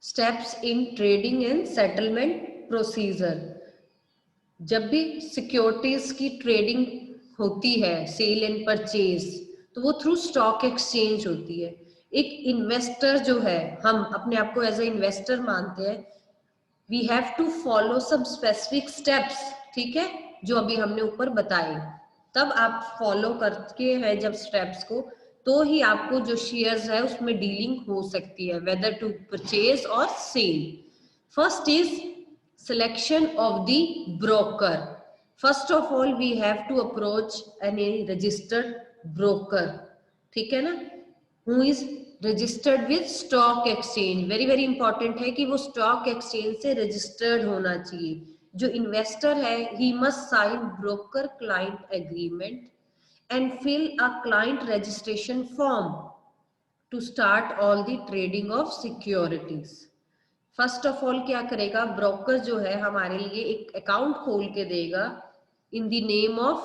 Steps in trading and settlement procedure. जब भी securities की ट्रेडिंग होती है, सेल एंड परचेज, तो वो थ्रू स्टॉक एक्सचेंज होती है। एक इन्वेस्टर जो है, हम अपने आप को एज ए इन्वेस्टर मानते हैं, we have to follow some specific steps, ठीक है, जो अभी हमने ऊपर बताए। तब आप फॉलो करके है जब स्टेप्स को, तो ही आपको जो शेयर्स है उसमें डीलिंग हो सकती है, वेदर टू परचेज और sale. First is selection of the broker. First of all we have to approach any registered broker, ठीक है ना, who is registered with stock exchange. very very important है कि वो stock exchange से registered होना चाहिए। जो investor है, he must sign broker client agreement and fill a client registration form to start all the trading of securities. First of all क्या करेगा, ब्रोकर जो है हमारे लिए एक अकाउंट खोल के देगा in the name of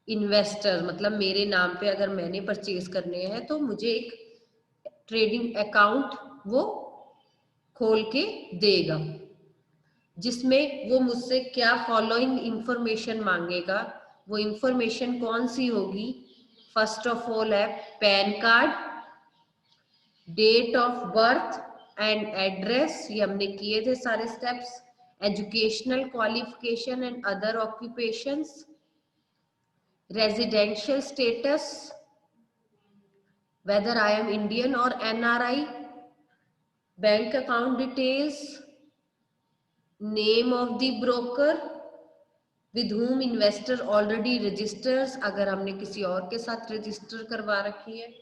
investor, मतलब मेरे नाम पे अगर मैंने परचेज करने हैं तो मुझे एक ट्रेडिंग अकाउंट वो खोल के देगा, जिसमें वो मुझसे क्या फॉलोइंग इंफॉर्मेशन मांगेगा। वो इंफॉर्मेशन कौन सी होगी? फर्स्ट ऑफ ऑल है PAN card, date of birth and address, ये हमने किए थे सारे steps, educational qualification and other occupations, residential status, whether I am Indian और NRI, bank account details, name of the broker with whom investor already registers, अगर हमने किसी और के साथ रजिस्टर करवा रखी है,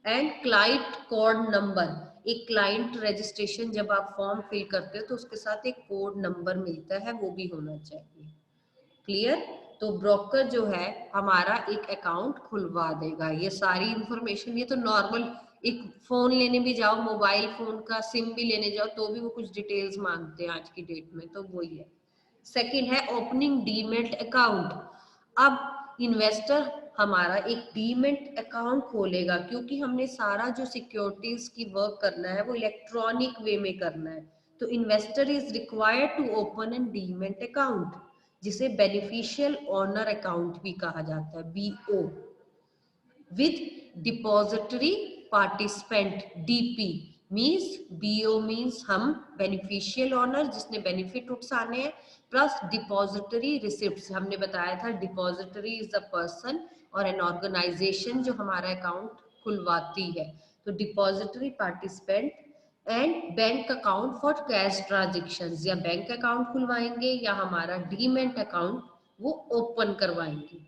एंड क्लाइंट कोड नंबर। एक क्लाइंट रजिस्ट्रेशन जब आप फॉर्म फिल करते हो तो उसके साथ एक कोड नंबर मिलता है, वो भी होना चाहिए। क्लियर? तो ब्रोकर जो है हमारा एक अकाउंट खुलवा देगा। ये सारी इंफॉर्मेशन, ये तो नॉर्मल, एक फोन लेने भी जाओ, मोबाइल फोन का सिम भी लेने जाओ तो भी वो कुछ डिटेल्स मांगते हैं आज की डेट में, तो वही है। सेकंड है ओपनिंग डीमेट अकाउंट। अब इन्वेस्टर हमारा एक डीमेट अकाउंट खोलेगा, क्योंकि हमने सारा जो सिक्योरिटीज की वर्क करना है वो इलेक्ट्रॉनिक वे में करना है, तो investor is required to open an demat account, जिसे बेनिफिशियल ओनर अकाउंट भी कहा जाता है, BO, with depository participant, DP means, BO means हम बेनिफिशियल ओनर जिसने बेनिफिट उठाने हैं, प्लस डिपॉजिटरी रिसिप्ट। हमने बताया था डिपॉजिटरी इज अ पर्सन और एन ऑर्गेनाइजेशन जो हमारा अकाउंट खुलवाती है, तो depository participant and bank account for cash transactions, या बैंक अकाउंट खुलवाएंगे या हमारा डीमेट अकाउंट वो ओपन करवाएंगे।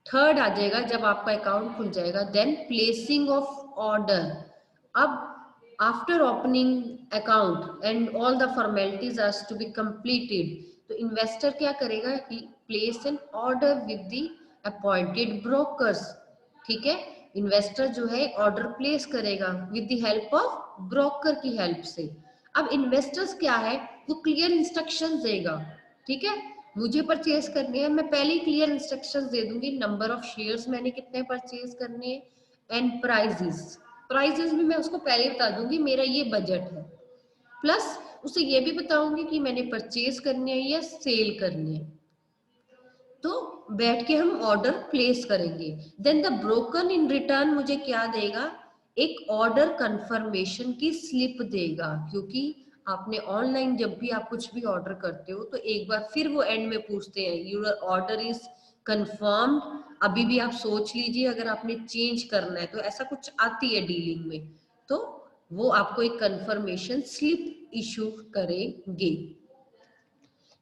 थर्ड आ जाएगा, जब आपका अकाउंट खुल जाएगा, देन प्लेसिंग ऑफ ऑर्डर। अब after opening account and all the formalities are to be completed, तो इन्वेस्टर क्या करेगा कि place an order with the appointed brokers, ठीक है, इन्वेस्टर जो है ऑर्डर प्लेस करेगा with the help of broker की हेल्प से। अब इन्वेस्टर्स क्या है, वो क्लियर इंस्ट्रक्शंस देगा, ठीक है, मुझे परचेज करने हैं, मैं पहले ही क्लियर इंस्ट्रक्शंस दे दूंगी, नंबर ऑफ शेयर्स मैंने कितने परचेज करने हैं एंड प्राइजेस, प्राइजेस भी मैं उसको पहले ही बता दूंगी, मेरा ये बजट है, प्लस उसे ये भी बताऊंगी कि मैंने परचेज करनी है या सेल करनी है, तो बैठ के हम ऑर्डर प्लेस करेंगे। Then the broker in return मुझे क्या देगा, एक ऑर्डर कंफर्मेशन की स्लिप देगा, क्योंकि आपने ऑनलाइन जब भी आप कुछ भी ऑर्डर करते हो तो एक बार फिर वो एंड में पूछते हैं यूर ऑर्डर इज कंफर्म्ड। अभी भी आप सोच लीजिए, अगर आपने चेंज करना है तो ऐसा कुछ आती है डीलिंग में, तो वो आपको एक कंफर्मेशन स्लिप इशू करेंगे।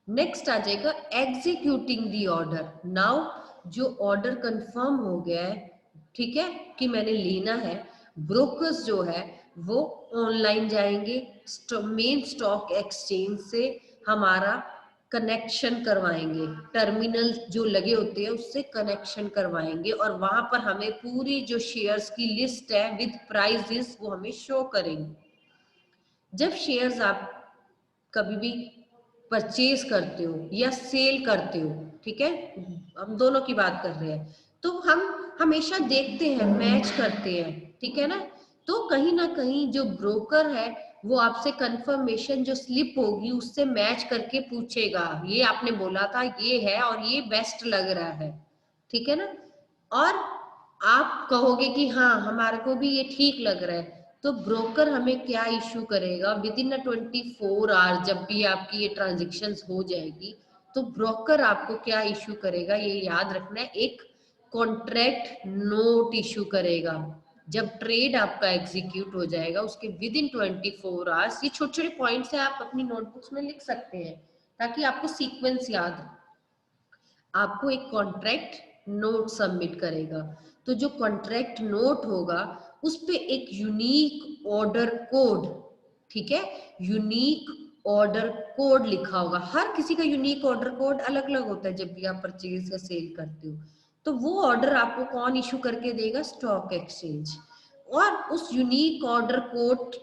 नेक्स्ट आ जाएगा एग्जीक्यूटिंग दी ऑर्डर। नाउ जो ऑर्डर कंफर्म हो गया है, ठीक है, कि मैंने लेना है, ब्रोकर्स जो है वो ऑनलाइन जाएंगे, मेन स्टॉक एक्सचेंज से हमारा कनेक्शन करवाएंगे, टर्मिनल जो लगे होते हैं उससे कनेक्शन करवाएंगे, और वहां पर हमें पूरी जो शेयर्स की लिस्ट है विद प्राइजेस वो हमें शो करेंगे। जब शेयर्स आप कभी भी परचेज करते हो या सेल करते हो, ठीक है, हम दोनों की बात कर रहे हैं, तो हम हमेशा देखते हैं, मैच करते हैं, ठीक है ना, तो कहीं ना कहीं जो ब्रोकर है वो आपसे कंफर्मेशन जो स्लिप होगी उससे मैच करके पूछेगा, ये आपने बोला था ये है और ये बेस्ट लग रहा है, ठीक है ना। और आप कहोगे कि हाँ हमारे को भी ये ठीक लग रहा है, तो ब्रोकर हमें क्या इशू करेगा विद इन 24 आवर, जब भी आपकी ये ट्रांजेक्शन हो जाएगी तो ब्रोकर आपको क्या इशू करेगा, ये याद रखना है, एक कॉन्ट्रैक्ट नोट इशू करेगा। जब ट्रेड आपका एग्जीक्यूट हो जाएगा उसके विद इन 24 आवर्स, ये छोटे छोटे पॉइंट्स है आप अपनी नोटबुक्स में लिख सकते हैं ताकि आपको सीक्वेंस याद रहे। आपको एक कॉन्ट्रैक्ट नोट सबमिट करेगा, तो जो कॉन्ट्रैक्ट नोट होगा उस पे एक यूनिक ऑर्डर कोड, ठीक है, यूनिक ऑर्डर कोड लिखा होगा। हर किसी का यूनिक ऑर्डर कोड अलग अलग होता है जब भी आप परचेज या सेल करते हो, तो वो ऑर्डर आपको कौन इशू करके देगा, स्टॉक एक्सचेंज। और उस यूनिक ऑर्डर कोड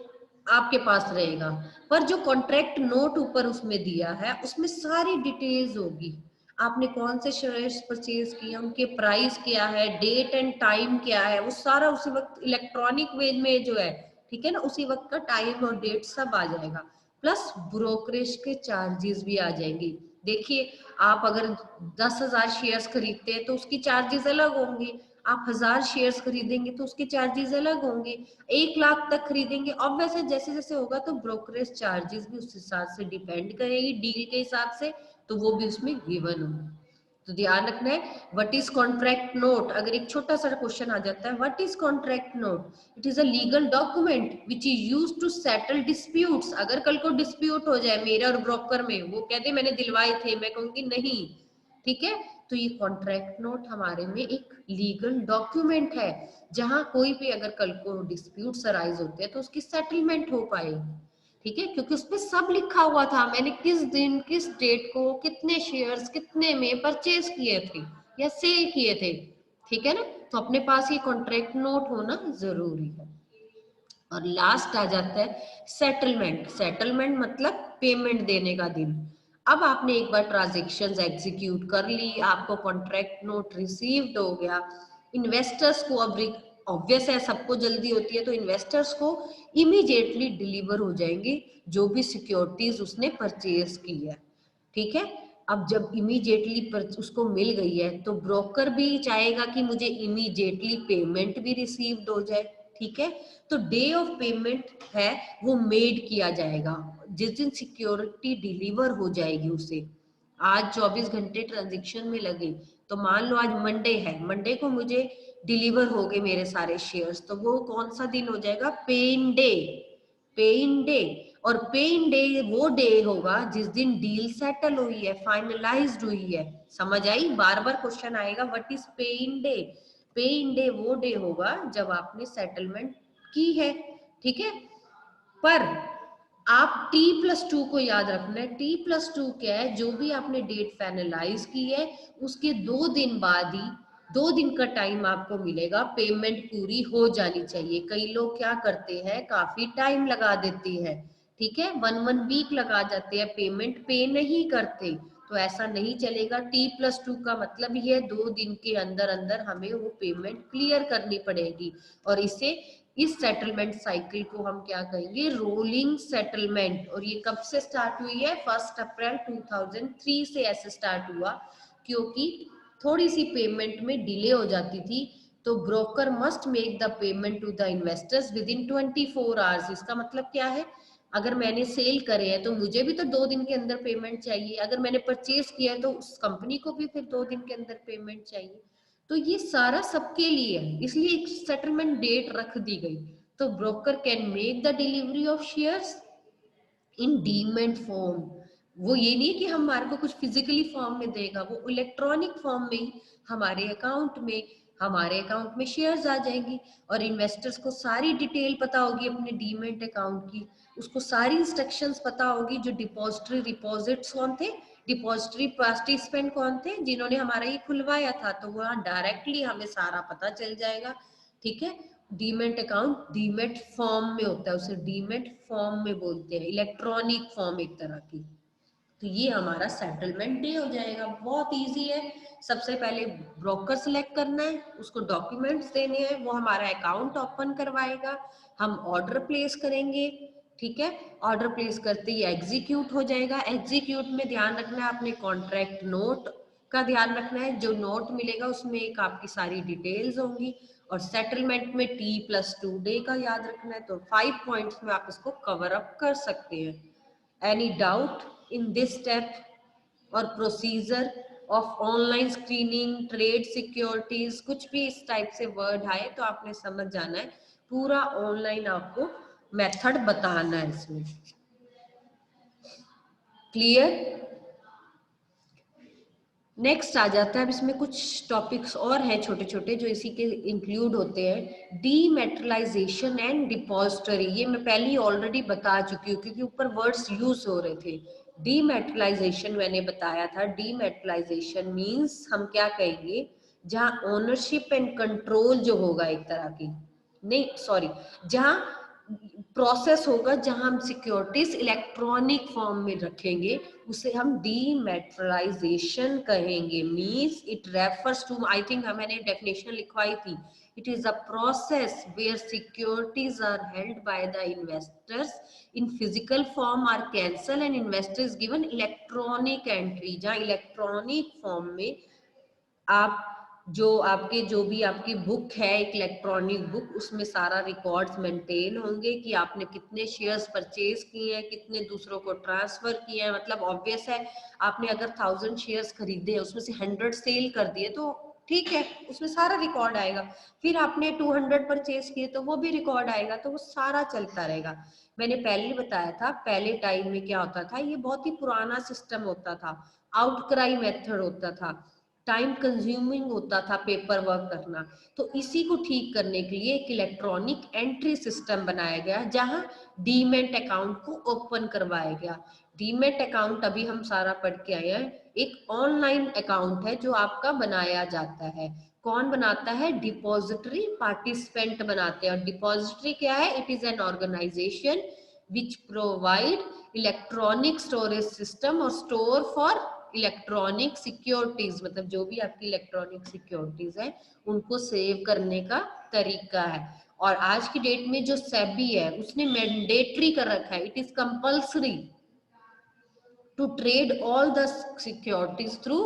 आपके पास रहेगा, पर जो कॉन्ट्रैक्ट नोट ऊपर उसमें दिया है उसमें सारी डिटेल्स होगी, आपने कौन से शेयर्स परचेज किए, उनके प्राइस क्या है, डेट एंड टाइम क्या है, वो सारा उसी वक्त इलेक्ट्रॉनिक वे में जो है, ठीक है ना, उसी वक्त का टाइम और डेट सब आ जाएगा। प्लस ब्रोकरेज के चार्जेस भी आ जाएंगे। देखिए आप अगर 10,000 शेयर्स खरीदते हैं तो उसकी चार्जेस अलग होंगे, आप 1,000 शेयर्स खरीदेंगे तो उसके चार्जेस अलग होंगे, 1 लाख तक खरीदेंगे, अब वैसे जैसे जैसे होगा तो ब्रोकरेज चार्जेस भी उस हिसाब से डिपेंड करेगी डील के हिसाब से, तो वो भी उसमें गिवन होगा। तो ध्यान रखना है व्हाट इज कॉन्ट्रैक्ट नोट। अगर एक छोटा सा क्वेश्चन आ जाता है what is contract note, it is a legal document which is used to settle disputes. अगर कल को डिस्प्यूट हो जाए मेरे और ब्रोकर में, वो कहते मैंने दिलवाए थे, मैं कहूंगी नहीं, ठीक है, तो ये कॉन्ट्रैक्ट नोट हमारे में एक लीगल डॉक्यूमेंट है जहां कोई भी अगर कल को डिस्प्यूट अराइज होते हैं तो उसकी सेटलमेंट हो पाएगी, ठीक है, क्योंकि उसमें सब लिखा हुआ था, मैंने किस दिन किस डेट को कितने शेयर्स कितने में परचेज किए थे या सेल किए थे, ठीक है ना। तो अपने पास ये कॉन्ट्रैक्ट नोट होना जरूरी है। और लास्ट आ जाता है सेटलमेंट। सेटलमेंट मतलब पेमेंट देने का दिन। अब आपने एक बार ट्रांजेक्शन एग्जीक्यूट कर ली, आपको कॉन्ट्रैक्ट नोट रिसीव्ड हो गया, इन्वेस्टर्स को अब ऑब्वियस है सबको जल्दी होती है, तो इन्वेस्टर्स को इमीडिएटली डिलीवर हो जाएंगे जो भी सिक्योरिटीज उसने परचेज की है, ठीक है। अब जब इमीडिएटली उसको मिल गई है तो ब्रोकर भी चाहेगा कि मुझे इमीडिएटली पेमेंट भी रिसीव्ड हो जाए, ठीक है। तो डे ऑफ पेमेंट है वो मेड किया जाएगा जिस दिन सिक्योरिटी डिलीवर हो जाएगी उसे। आज 24 घंटे ट्रांजेक्शन में लगे, तो मान लो आज मंडे है, मंडे को मुझे डिलीवर हो गए मेरे सारे शेयर्स, तो वो कौन सा दिन हो जाएगा, पे इन डे, पे इन डे। और पे इन डे वो डे होगा जिस दिन डील सेटल हुई है, फाइनलाइज्ड हुई है। समझ आई, बार बार क्वेश्चन आएगा व्हाट इज पे इन डे। पे इन डे वो डे होगा जब आपने सेटलमेंट की है, ठीक है। पर आप T+2 को याद रखना है, T+2 क्या है, जो भी आपने डेट फाइनलाइज की है उसके 2 दिन बाद ही, 2 दिन का टाइम आपको मिलेगा, पेमेंट पूरी हो जानी चाहिए। कई लोग क्या करते हैं काफी टाइम लगा देते हैं, ठीक है, 1 वीक लगा जाते हैं, पेमेंट पे नहीं करते, तो ऐसा नहीं चलेगा। T+2 का मतलब ये है 2 दिन के अंदर अंदर हमें वो पेमेंट क्लियर करनी पड़ेगी। और इसे इस सेटलमेंट साइकिल को हम क्या कहेंगे, रोलिंग सेटलमेंट। और ये कब से स्टार्ट हुई है, 1 अप्रैल 2003 से ऐसे स्टार्ट हुआ, क्योंकि थोड़ी सी पेमेंट में डिले हो जाती थी, तो broker must make the payment to the investors within 24 hours. इसका मतलब क्या है, अगर मैंने सेल करे हैं तो मुझे भी तो 2 दिन के अंदर पेमेंट चाहिए, अगर मैंने परचेज किया है तो उस कंपनी को भी फिर 2 दिन के अंदर पेमेंट चाहिए। तो ये सारा सबके लिए है, इसलिए एक सेटलमेंट डेट रख दी गई। तो broker can make the delivery of shares in demat form. वो ये नहीं कि हमारे को कुछ फिजिकली फॉर्म में देगा, वो इलेक्ट्रॉनिक फॉर्म में ही हमारे अकाउंट में शेयर्स आ जाएंगी। और इन्वेस्टर्स को सारी डिटेल पता होगी अपने डीमेंट अकाउंट की, उसको सारी इंस्ट्रक्शंस पता होगी। जो डिपॉजिटरी डिपॉजिट्स कौन थे, डिपॉजिटरी पार्टिसिपेंट कौन थे, जिन्होंने हमारा ये खुलवाया था, तो वहाँ डायरेक्टली हमें सारा पता चल जाएगा, ठीक है। डीमेट अकाउंट डीमेट फॉर्म में होता है, उसे डीमेट फॉर्म में बोलते हैं, इलेक्ट्रॉनिक फॉर्म एक तरह की। तो ये हमारा सेटलमेंट डे हो जाएगा, बहुत इजी है। सबसे पहले ब्रोकर सिलेक्ट करना है, उसको डॉक्यूमेंट्स देने हैं, वो हमारा अकाउंट ओपन करवाएगा, हम ऑर्डर प्लेस करेंगे, ठीक है, ऑर्डर प्लेस करते ही एग्जीक्यूट हो जाएगा। एग्जीक्यूट में ध्यान रखना है अपने कॉन्ट्रैक्ट नोट का ध्यान रखना है, जो नोट मिलेगा उसमें एक आपकी सारी डिटेल्स होंगी, और सेटलमेंट में T+2 डे का याद रखना है। तो 5 पॉइंट्स में आप इसको कवर अप कर सकते हैं। Any doubt in this step और procedure of online screening, trade securities, कुछ भी इस टाइप से वर्ड आए तो आपने समझ जाना है, पूरा ऑनलाइन आपको मेथड बताना है इसमें। क्लियर? नेक्स्ट आ जाता है, अब इसमें कुछ टॉपिक्स और हैं छोटे छोटे जो इसी के इंक्लूड होते हैं। डीमेटलाइजेशन एंड डिपॉजिटरी, ये मैं पहले ही ऑलरेडी बता चुकी हूँ क्योंकि ऊपर वर्ड्स यूज हो रहे थे। डीमेटलाइजेशन मैंने बताया था, डीमेटलाइजेशन मींस हम क्या कहेंगे, जहां ओनरशिप एंड कंट्रोल जो होगा एक तरह की, नहीं सॉरी, जहां प्रोसेस होगा, जहां हम सिक्योरिटीज इलेक्ट्रॉनिक फॉर्म में रखेंगे, उसे हम डीमेटलाइजेशन कहेंगे। Means it refers to, I think मैंने डेफिनेशन लिखवाई थी, it is a process where securities are held by the investors in physical form are cancel and investor is given electronic entry, जहां electronic form में आप जो भी आपकी book है, एक इलेक्ट्रॉनिक बुक, उसमें सारा रिकॉर्ड्स मेंटेन होंगे कि आपने कितने शेयर्स परचेज किए हैं, कितने दूसरों को ट्रांसफर किए हैं। मतलब ऑब्वियस है, आपने अगर 1000 शेयर्स खरीदे हैं, उसमें से 100 सेल कर दिए तो ठीक है, उसमें सारा रिकॉर्ड आएगा। फिर आपने 200 परचेज किए तो वो भी रिकॉर्ड आएगा, तो वो सारा चलता रहेगा। मैंने पहले ही बताया था, पहले टाइम में क्या होता था, ये बहुत ही पुराना सिस्टम होता था, आउटक्राई मेथड होता था, टाइम कंज्यूमिंग होता था पेपर वर्क करना। तो इसी को ठीक करने के लिए एक इलेक्ट्रॉनिक एंट्री सिस्टम बनाया गया, जहां डीमेट अकाउंट को ओपन करवाया गया। डीमेट अकाउंट अभी हम सारा पढ़ के आए हैं, एक ऑनलाइन अकाउंट है जो आपका बनाया जाता है। कौन बनाता है? डिपॉजिटरी पार्टिसिपेंट बनाते हैं। और डिपॉजिटरी क्या है? It is an organisation which provide electronic storage system और स्टोर फॉर इलेक्ट्रॉनिक सिक्योरिटीज, मतलब जो भी आपकी इलेक्ट्रॉनिक सिक्योरिटीज है उनको सेव करने का तरीका है। और आज की डेट में जो सेबी है उसने मैंडेटरी कर रखा है, it is compulsory to trade all the securities through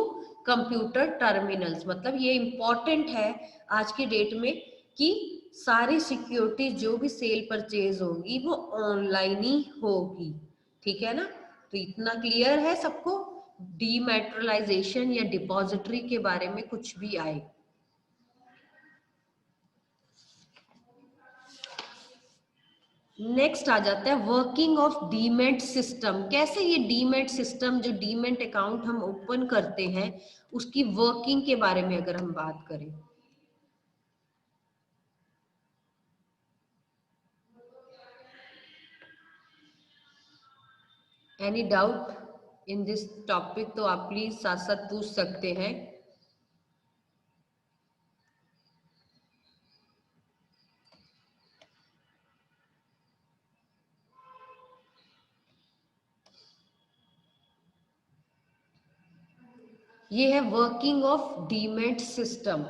computer terminals. मतलब ये इंपॉर्टेंट है आज की डेट में कि सारी सिक्योरिटी जो भी सेल परचेज होगी वो ऑनलाइन ही होगी। ठीक है ना? तो इतना क्लियर है सबको, डीमेट्रलाइजेशन या डिपॉजिटरी के बारे में कुछ भी आए। नेक्स्ट आ जाता है वर्किंग ऑफ डीमेट सिस्टम। कैसे ये डीमेट सिस्टम, जो डीमेट अकाउंट हम ओपन करते हैं, उसकी वर्किंग के बारे में अगर हम बात करें। Any doubt in this topic तो आप प्लीज साथ साथ पूछ सकते हैं। ये है वर्किंग ऑफ डीमेट सिस्टम।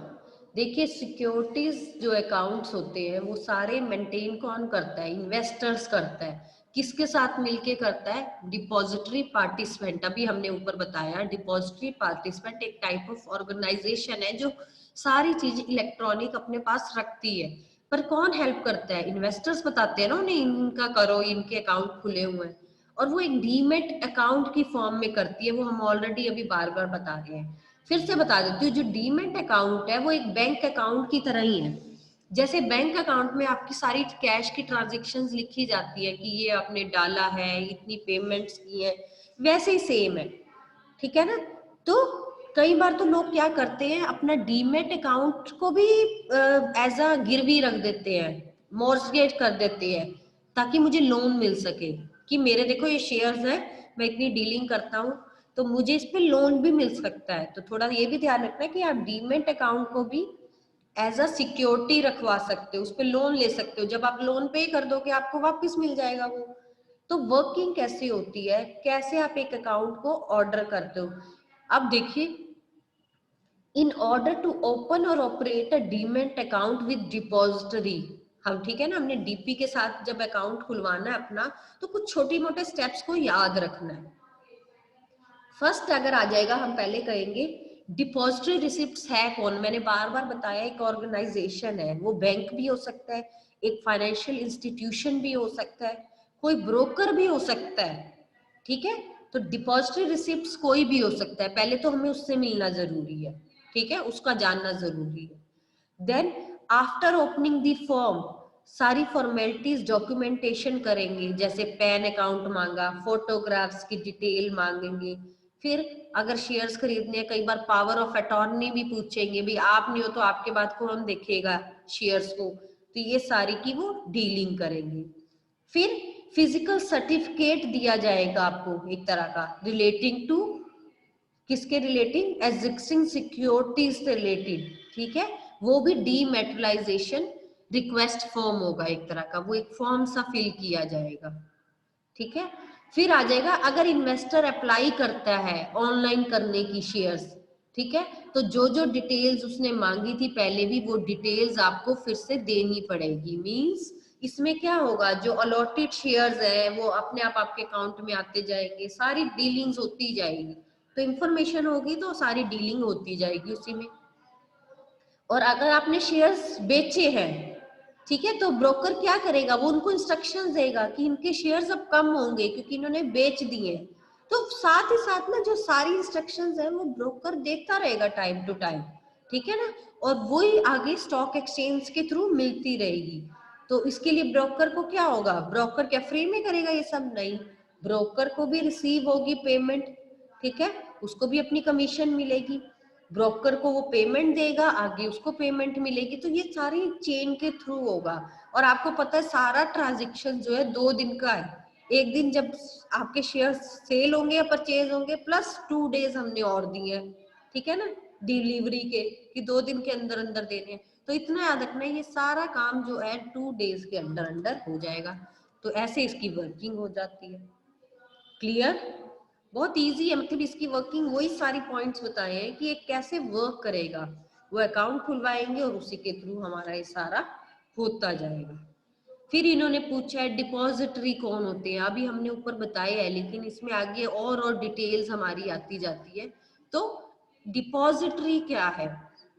देखिए सिक्योरिटीज जो अकाउंट्स होते हैं वो सारे मेंटेन कौन करता है? इन्वेस्टर्स करता है। किसके साथ मिलके करता है? Depository participant. अभी हमने ऊपर बताया डिपॉजिटरी पार्टिसिपेंट एक टाइप ऑफ ऑर्गेनाइजेशन है जो सारी चीज इलेक्ट्रॉनिक अपने पास रखती है। पर कौन हेल्प करता है? इन्वेस्टर्स बताते हैं ना उन्हें, इनका करो, इनके अकाउंट खुले हुए हैं, और वो एक डीमेट अकाउंट की फॉर्म में करती है। वो हम ऑलरेडी अभी बार बार बता रहे हैं, फिर से बता देती हूँ। जो डीमेट अकाउंट है वो एक बैंक अकाउंट की तरह ही है। जैसे बैंक अकाउंट में आपकी सारी कैश की ट्रांजेक्शन्स लिखी जाती है कि ये आपने डाला है, इतनी पेमेंट्स की है, वैसे ही सेम है। ठीक है ना? तो कई बार तो लोग क्या करते हैं, अपना डीमेट अकाउंट को भी एज अ गिरवी रख देते हैं, मॉर्गेज कर देते हैं, ताकि मुझे लोन मिल सके कि मेरे देखो ये शेयर्स हैं, मैं इतनी डीलिंग करता हूँ तो मुझे इस पे लोन भी मिल सकता है। तो थोड़ा ये भी ध्यान रखना है कि आप डीमेट अकाउंट को भी एज अ सिक्योरिटी रखवा सकते हो, उस पर लोन ले सकते हो। जब आप लोन पे कर दोगे आपको वापस मिल जाएगा वो। तो वर्किंग कैसे होती है, कैसे आप एक अकाउंट को ऑर्डर करते हो? अब देखिए, in order to open or operate a demat account with depository, हम ठीक है ना, हमने डीपी के साथ जब अकाउंट खुलवाना है अपना, तो कुछ छोटी मोटे स्टेप्स को याद रखना है। फर्स्ट अगर आ जाएगा, हम पहले कहेंगे डिपॉजिटरी रिसिप्ट्स है कौन। मैंने बार बार बताया, एक ऑर्गेनाइजेशन है, वो बैंक भी हो सकता है, एक फाइनेंशियल इंस्टीट्यूशन भी हो सकता है, कोई ब्रोकर भी हो सकता है, ठीक है। तो डिपॉजिटरी रिसिप्ट्स कोई भी हो सकता है, पहले तो हमें उससे मिलना जरूरी है, ठीक है, उसका जानना जरूरी है। Then after opening the form सारी फॉर्मेलिटीज डॉक्यूमेंटेशन करेंगे, जैसे पैन अकाउंट मांगा, फोटोग्राफ्स की डिटेल मांगेंगे, फिर अगर शेयर्स खरीदने हैं, कई बार पावर ऑफ अटॉर्नी भी पूछेंगे, भी आप नहीं हो तो आपके बाद कौन देखेगा शेयर्स को, तो ये सारी की वो डीलिंग करेंगे। फिर फिजिकल सर्टिफिकेट दिया जाएगा आपको एक तरह का, रिलेटिंग टू किसके रिलेटिंग, एग्जिस्टिंग सिक्योरिटीज से रिलेटेड, ठीक है। वो भी डीमेटलाइजेशन रिक्वेस्ट फॉर्म होगा एक तरह का, वो एक फॉर्म सा फिल किया जाएगा, ठीक है। फिर आ जाएगा अगर इन्वेस्टर अप्लाई करता है ऑनलाइन करने की शेयर्स, ठीक है, तो जो जो डिटेल्स उसने मांगी थी पहले भी, वो डिटेल्स आपको फिर से देनी पड़ेगी। मींस इसमें क्या होगा, जो अलॉटेड शेयर्स है वो अपने आप आपके अकाउंट में आते जाएंगे, सारी डीलिंग्स होती जाएगी, तो इंफॉर्मेशन होगी तो सारी डीलिंग होती जाएगी उसी में। और अगर आपने शेयर्स बेचे हैं, ठीक है, तो ब्रोकर क्या करेगा, वो उनको इंस्ट्रक्शंस देगा कि इनके शेयर्स अब कम होंगे क्योंकि इन्होंने बेच दिए। तो साथ ही साथ ना जो सारी इंस्ट्रक्शंस है वो ब्रोकर देखता रहेगा टाइम टू टाइम, ठीक है ना, और वही आगे स्टॉक एक्सचेंज के थ्रू मिलती रहेगी। तो इसके लिए ब्रोकर को क्या होगा, ब्रोकर क्या फ्री में करेगा ये सब, नहीं, ब्रोकर को भी रिसीव होगी पेमेंट, ठीक है, उसको भी अपनी कमीशन मिलेगी, ब्रोकर को वो पेमेंट देगा, आगे उसको पेमेंट मिलेगी, तो ये सारी चेन के थ्रू होगा। और आपको पता है सारा ट्रांजेक्शन जो है 2 दिन का है, एक दिन जब आपके शेयर सेल होंगे या परचेज होंगे, प्लस 2 डेज हमने और दिए हैं, ठीक है ना, डिलीवरी के, कि 2 दिन के अंदर अंदर देने हैं। तो इतना याद रखना है, ये सारा काम जो है 2 डेज के अंदर अंदर हो जाएगा। तो ऐसे इसकी वर्किंग हो जाती है। क्लियर, बहुत इजी है, मतलब इसकी वर्किंग वही सारी पॉइंट्स बताए हैं कि ये कैसे वर्क करेगा। वो अकाउंट खुलवाएंगे और उसी के थ्रू हमारा ये सारा होता जाएगा। फिर इन्होंने पूछा है डिपॉजिटरी कौन होते हैं, अभी हमने ऊपर बताया है, लेकिन इसमें आगे और डिटेल्स हमारी आती जाती है। तो डिपॉजिटरी क्या है,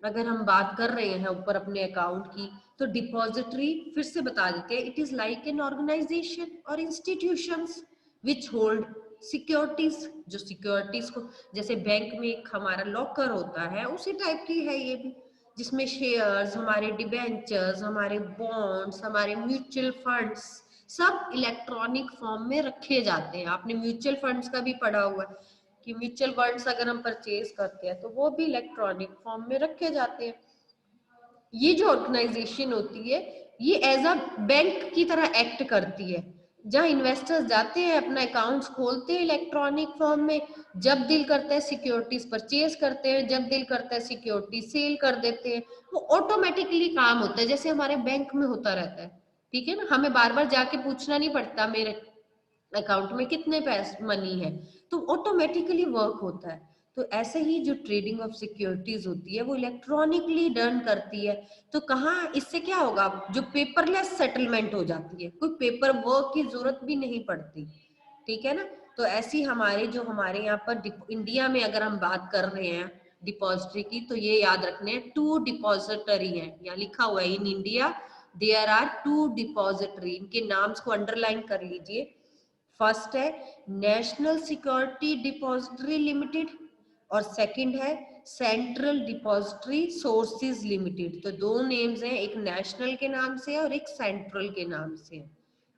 अगर हम बात कर रहे हैं ऊपर अपने अकाउंट की, तो डिपॉजिटरी फिर से बता देते हैं, it is like an organisation और इंस्टीट्यूशंस विच होल्ड सिक्योरिटीज, जो सिक्योरिटीज को, जैसे बैंक में एक हमारा लॉकर होता है, उसी टाइप की है ये भी, जिसमें शेयर्स, हमारे डिबेंचर्स, हमारे बॉन्ड्स, हमारे म्यूचुअल फंड्स सब इलेक्ट्रॉनिक फॉर्म में रखे जाते हैं। आपने म्यूचुअल फंड्स का भी पढ़ा हुआ है कि म्यूचुअल फंड्स अगर हम परचेज करते हैं तो वो भी इलेक्ट्रॉनिक फॉर्म में रखे जाते हैं। ये जो ऑर्गेनाइजेशन होती है, ये एज अ बैंक की तरह एक्ट करती है, जहां इन्वेस्टर्स जाते हैं, अपना अकाउंट्स खोलते हैं इलेक्ट्रॉनिक फॉर्म में, जब दिल करता है सिक्योरिटीज परचेज करते हैं, जब दिल करता है सिक्योरिटी सेल कर देते हैं। वो ऑटोमेटिकली काम होता है, जैसे हमारे बैंक में होता रहता है, ठीक है ना, हमें बार बार जाके पूछना नहीं पड़ता मेरे अकाउंट में कितने पैसे मनी है, तो ऑटोमेटिकली वर्क होता है। तो ऐसे ही जो ट्रेडिंग ऑफ सिक्योरिटीज होती है वो इलेक्ट्रॉनिकली डन करती है। तो कहाँ इससे क्या होगा, जो पेपरलेस सेटलमेंट हो जाती है, कोई पेपर वर्क की जरूरत भी नहीं पड़ती, ठीक है ना। तो ऐसी हमारे जो हमारे यहाँ पर इंडिया में अगर हम बात कर रहे हैं डिपॉजिटरी की, तो ये याद रखने हैं 2 डिपॉजिटरी है, यहाँ लिखा हुआ है in India there are 2 depository, इनके नाम्स को अंडरलाइन कर लीजिए। फर्स्ट है नेशनल सिक्योरिटी डिपॉजिटरी लिमिटेड और सेकंड है सेंट्रल डिपॉजिटरी सोर्सेज लिमिटेड। तो दो नेम्स हैं, एक नेशनल के नाम से और एक सेंट्रल के नाम से।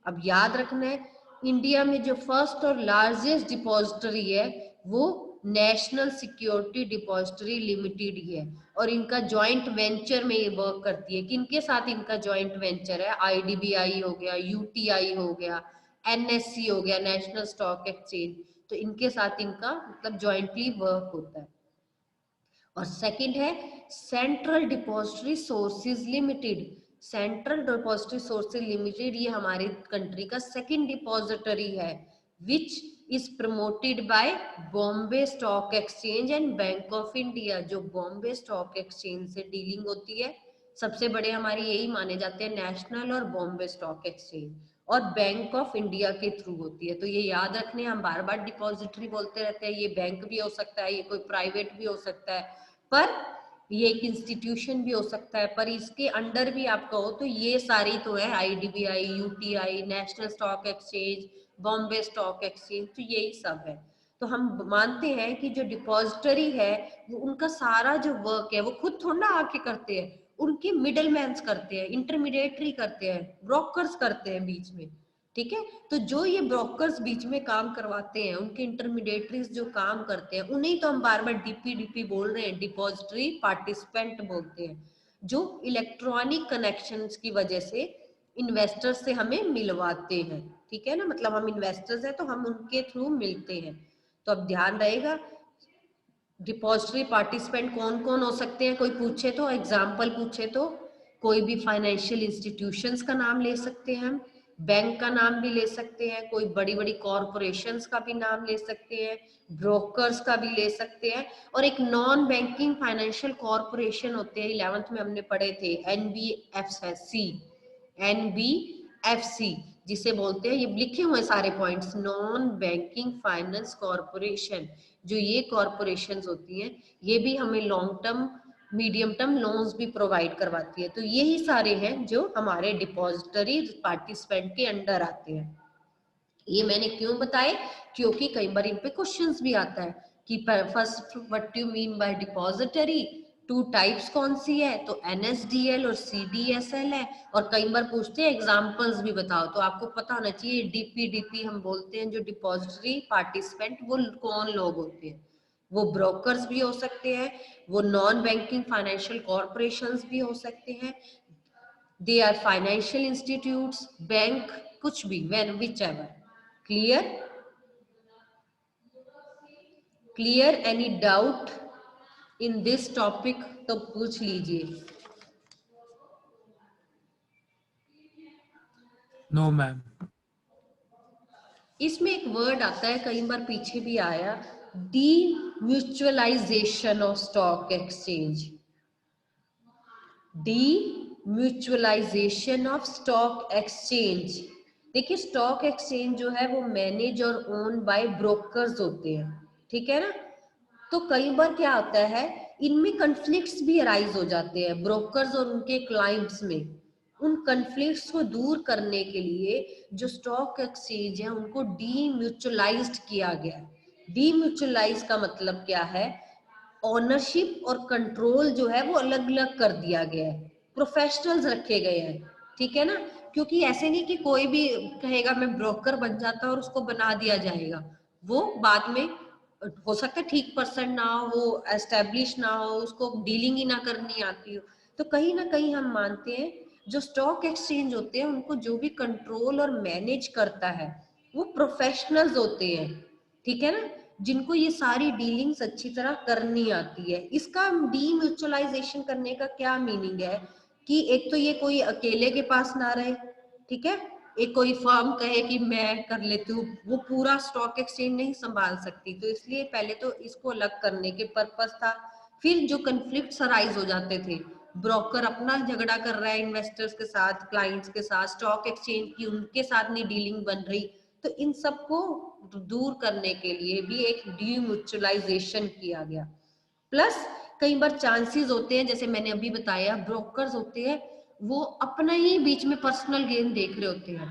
अब याद रखना है, इंडिया में जो फर्स्ट और लार्जेस्ट डिपॉजिटरी है वो नेशनल सिक्योरिटी डिपॉजिटरी लिमिटेड ही है, और इनका जॉइंट वेंचर में ये वर्क करती है। किनके साथ इनका जॉइंट वेंचर है, आईडीबीआई हो गया, यूटीआई हो गया, एनएससी हो गया, नेशनल स्टॉक एक्सचेंज, तो इनके साथ इनका मतलब जॉइंटली वर्क होता है। और सेकंड है central depository sources limited. Central depository sources limited ये हमारे कंट्री का सेकंड डिपॉजिटरी है, which is promoted by Bombay stock exchange and bank of India. जो बॉम्बे स्टॉक एक्सचेंज से डीलिंग होती है, सबसे बड़े हमारे यही माने जाते हैं, नेशनल और बॉम्बे स्टॉक एक्सचेंज, और बैंक ऑफ इंडिया के थ्रू होती है। तो ये याद रखने, हम बार बार डिपॉजिटरी बोलते रहते हैं, ये बैंक भी हो सकता है, ये कोई प्राइवेट भी हो सकता है, पर ये एक इंस्टीट्यूशन भी हो सकता है, पर इसके अंडर भी आप कहो तो ये सारी तो है, IDBI, UTI, national stock exchange, Bombay stock exchange, तो यही सब है। तो हम मानते हैं कि जो डिपॉजिटरी है वो उनका सारा जो वर्क है वो खुद थोड़ा ना आके करते हैं, उनके मिडल मैन्स करते हैं, इंटरमीडिएटरी करते हैं, ब्रोकर्स करते हैं बीच में, ठीक है। तो जो ये ब्रोकर्स बीच में काम करवाते हैं, उनके इंटरमीडिएटरीज जो काम करते हैं, उन्हें तो हम बार बार DPDP बोल रहे हैं, डिपॉजिटरी पार्टिसिपेंट बोलते हैं, जो इलेक्ट्रॉनिक कनेक्शंस की वजह से इन्वेस्टर्स से हमें मिलवाते हैं, ठीक है ना। मतलब हम इन्वेस्टर्स हैं तो हम उनके थ्रू मिलते हैं। तो अब ध्यान रहेगा, डिपॉजिटरी पार्टिसिपेंट कौन कौन हो सकते हैं, कोई पूछे तो, एग्जाम्पल पूछे तो, कोई भी फाइनेंशियल इंस्टीट्यूशंस का नाम ले सकते हैं हम, बैंक का नाम भी ले सकते हैं, कोई बड़ी बड़ी कॉरपोरेशंस का भी नाम ले सकते हैं, ब्रोकर्स का भी ले सकते हैं, और एक नॉन बैंकिंग फाइनेंशियल कॉरपोरेशन होते हैं, 11th में हमने पढ़े थे, NBFC, जिसे बोलते हैं, ये लिखे हुए सारे points, non banking finance corporation. जो ये कॉरपोरेशंस होती हैं, ये भी हमें long term medium term loans भी प्रोवाइड करवाती है। तो यही सारे हैं जो हमारे डिपॉजिटरी पार्टिसिपेंट के अंडर आते हैं। ये मैंने क्यों बताए, क्योंकि कई बार इन पे क्वेश्चंस भी आता है कि first what you mean by depository, two types कौन सी है, तो NSDL और CDSL है, और कई बार पूछते हैं एग्जांपल्स भी बताओ, तो आपको पता होना चाहिए DPDP हम बोलते हैं जो डिपॉजिटरी पार्टिसिपेंट, वो कौन लोग होते हैं, वो ब्रोकर्स भी हो सकते हैं, वो नॉन बैंकिंग फाइनेंशियल कॉर्पोरेशंस भी हो सकते हैं, they are financial institutes, bank, कुछ भी, when which ever. Clear any doubt in this topic, तो पूछ लीजिए। No ma'am. इसमें एक वर्ड आता है, कई बार पीछे भी आया, D mutualisation of stock exchange, D mutualisation of stock exchange. देखिए स्टॉक एक्सचेंज जो है वो मैनेज और ओन बाय ब्रोकर्स होते हैं, ठीक है ना। तो कई बार क्या होता है, इनमें कन्फ्लिक्ट्स भी अराइज हो जाते हैं ब्रोकर्स और उनके क्लाइंट्स में। उन कन्फ्लिक्ट्स को दूर करने के लिए जो स्टॉक एक्सचेंज है उनको डीम्यूचुअलाइज्ड किया गया। डीम्यूचुअलाइज का मतलब क्या है, ओनरशिप और कंट्रोल जो है वो अलग अलग कर दिया गया है, प्रोफेशनल्स रखे गए हैं, ठीक है ना। क्योंकि ऐसे नहीं कि कोई भी कहेगा मैं ब्रोकर बन जाता और उसको बना दिया जाएगा, वो बाद में हो सकता है ठीक पर्सन ना हो, वो एस्टेब्लिश ना हो, उसको डीलिंग ही ना करनी आती हो। तो कहीं ना कहीं हम मानते हैं जो स्टॉक एक्सचेंज होते हैं उनको जो भी कंट्रोल और मैनेज करता है वो प्रोफेशनल्स होते हैं, ठीक है ना, जिनको ये सारी डीलिंग्स अच्छी तरह करनी आती है। इसका डीम्यूचुअलाइजेशन करने का क्या मीनिंग है कि एक तो ये कोई अकेले के पास ना रहे, ठीक है, एक कोई फर्म कहे कि मैं कर लेती हूँ, वो पूरा स्टॉक एक्सचेंज नहीं संभाल सकती, तो इसलिए पहले तो इसको अलग करने के पर्पस था। फिर जो कन्फ्लिक्ट्स अराइज हो जाते थे, ब्रोकर अपना झगड़ा कर रहा है इन्वेस्टर्स के साथ, क्लाइंट्स के साथ, स्टॉक एक्सचेंज की उनके साथ नहीं डीलिंग बन रही, तो इन सबको दूर करने के लिए भी एक डीम्यूचुअलाइजेशन किया गया। प्लस कई बार चांसेस होते हैं, जैसे मैंने अभी बताया, ब्रोकर्स होते हैं वो अपना ही बीच में पर्सनल गेन देख रहे होते हैं।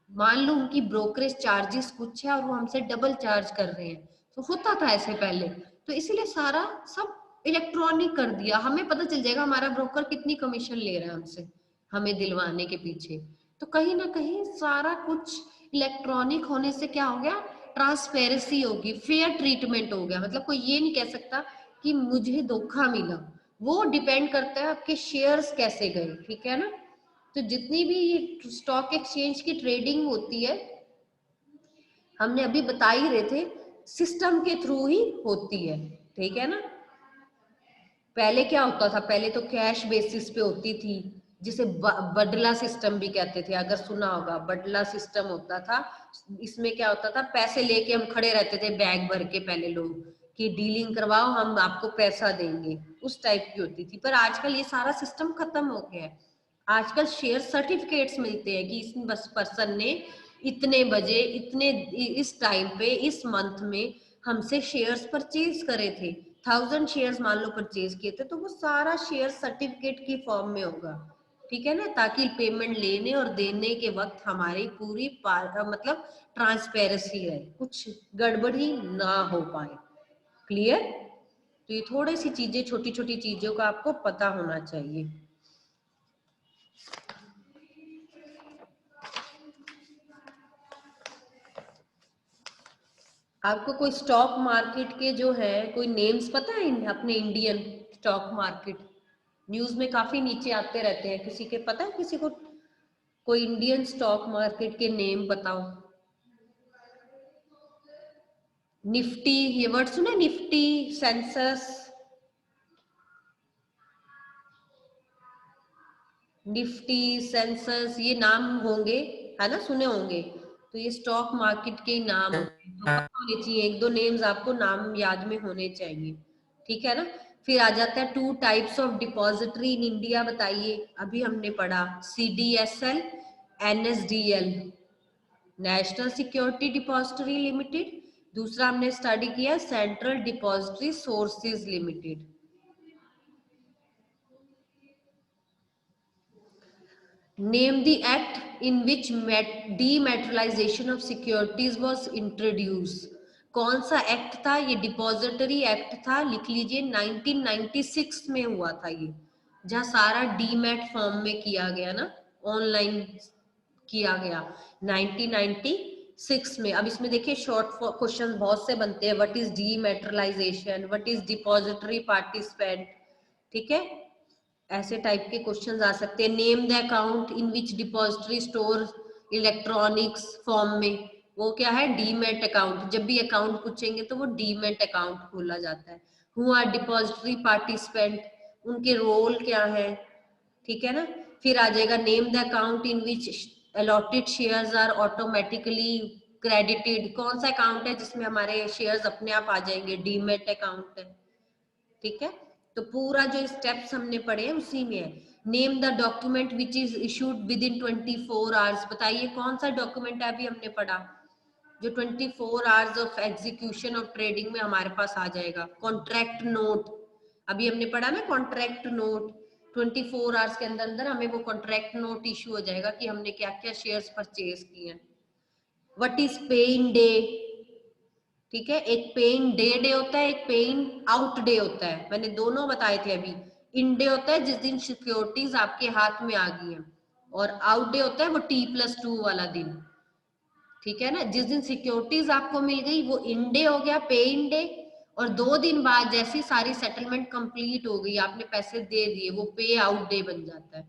मान लो उनकी ब्रोकरेज चार्जेस कुछ है और वो हमसे डबल चार्ज कर रहे हैं, तो होता था ऐसे पहले, तो इसीलिए सारा सब इलेक्ट्रॉनिक कर दिया, हमें पता चल जाएगा हमारा ब्रोकर कितनी कमीशन ले रहा है हमसे, हमें दिलवाने के पीछे। तो कहीं ना कहीं सारा कुछ इलेक्ट्रॉनिक होने से क्या हो गया, ट्रांसपेरेंसी होगी, फेयर ट्रीटमेंट हो गया, मतलब कोई ये नहीं कह सकता कि मुझे धोखा मिला, वो डिपेंड करता है आपके शेयर्स कैसे गए, ठीक है ना। तो जितनी भी स्टॉक एक्सचेंज की ट्रेडिंग होती है, हमने अभी बता ही रहे थे, सिस्टम के थ्रू ही होती है, ठीक है ना। पहले क्या होता था, पहले तो कैश बेसिस पे होती थी, जिसे बडला सिस्टम भी कहते थे, अगर सुना होगा, बडला सिस्टम होता था। इसमें क्या होता था, पैसे लेके हम खड़े रहते थे बैग भर के, पहले लोग कि डीलिंग करवाओ हम आपको पैसा देंगे, उस टाइप की होती थी। पर आजकल ये सारा सिस्टम खत्म हो गया है। आजकल शेयर सर्टिफिकेट्स मिलते हैं कि इस पर्सन ने इतने बजे इतने इस टाइम पे इस मंथ में हमसे शेयर्स परचेज करे थे, 1000 शेयर्स मान लो परचेज किए थे, तो वो सारा शेयर सर्टिफिकेट की फॉर्म में होगा, ठीक है ना, ताकि पेमेंट लेने और देने के वक्त हमारी पूरी मतलब ट्रांसपेरेंसी है, कुछ गड़बड़ी ना हो पाए। क्लियर? तो ये थोड़ी सी चीजें, छोटी छोटी चीजों का आपको पता होना चाहिए। आपको कोई स्टॉक मार्केट के जो है कोई नेम्स पता है अपने इंडियन स्टॉक मार्केट? न्यूज में काफी नीचे आते रहते हैं, किसी के पता है किसी को कोई इंडियन स्टॉक मार्केट के नेम बताओ? निफ्टी, ये वर्ड सुना? निफ्टी, सेंसस, निफ्टी, सेंसस, ये नाम होंगे, है ना, सुने होंगे। तो ये स्टॉक मार्केट के नाम होते हैं, तो पता होने चाहिए, एक दो नेम्स आपको नाम याद में होने चाहिए, ठीक है ना। फिर आ जाता है 2 types of depository in India, बताइए। अभी हमने पढ़ा CDSL, NSDL, national security depository limited. दूसरा हमने स्टडी किया central depository sources limited. Name the act in which dematerialization of securities was introduced. कौन सा एक्ट था? ये डिपॉजिटरी एक्ट था, लिख लीजिए 1996 में हुआ था ये, जहां सारा डीमैट फॉर्म में किया गया ना, ऑनलाइन किया गया 1996 में। अब इसमें देखिए शॉर्ट क्वेश्चन बहुत से बनते हैं, what is dematerialisation, what is depository participant, ठीक है, ऐसे टाइप के क्वेश्चंस आ सकते हैं। Name the account in which depository store electronics form में, वो क्या है? Demat account. जब भी अकाउंट पूछेंगे तो वो डीमेट अकाउंट खोला जाता है। हु आर डिपॉजिटरी पार्टिसिपेंट, उनके रोल क्या है, ठीक है ना। फिर आ जाएगा name the account in which allotted shares are automatically credited, कौन सा अकाउंट है जिसमें हमारे शेयर्स अपने आप आ जाएंगे? डीमेट अकाउंट है, ठीक है। तो पूरा जो स्टेप्स हमने पढ़े हैं उसी में है। Name the document which is issued with in 24 hours, बताइए कौन सा डॉक्यूमेंट है? अभी हमने पढ़ा जो 24 hours of execution of trading में हमारे पास आ जाएगा, कॉन्ट्रैक्ट नोट। अभी हमने पढ़ा ना कॉन्ट्रैक्ट नोट, 24 आवर्स के अंदर अंदर हमें वो कॉन्ट्रैक्ट नोट इशू हो जाएगा कि हमने क्या क्या शेयर्स परचेज किए हैं। व्हाट इज पे इन डे, ठीक है, एक पे इन डे होता है, एक पे इन आउट डे होता है, मैंने दोनों बताए थे अभी। इन डे होता है जिस दिन सिक्योरिटीज आपके हाथ में आ गई हैं, और आउट डे होता है वो T+2 वाला दिन, ठीक है ना। जिस दिन सिक्योरिटीज आपको मिल गई वो इन डे हो गया, पे इन डे, और 2 दिन बाद जैसी सारी सेटलमेंट कंप्लीट हो गई, आपने पैसे दे दिए, वो पे आउट डे बन जाता है।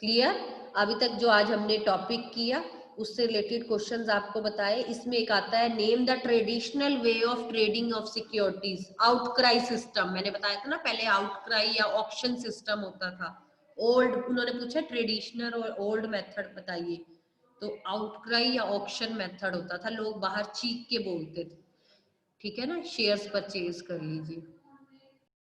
क्लियर? अभी तक जो आज हमने टॉपिक किया उससे रिलेटेड क्वेश्चंस आपको बताए। इसमें एक आता है name the traditional way of trading of securities, outcry system, मैंने बताया था ना पहले, आउटक्राई या ऑक्शन सिस्टम होता था। ओल्ड, उन्होंने पूछा ट्रेडिशनल और ओल्ड मेथड बताइए, तो आउटक्राई या ऑक्शन मेथड होता था, लोग बाहर चीख के बोलते थे, ठीक है ना, शेयर्स परचेज कर लीजिए।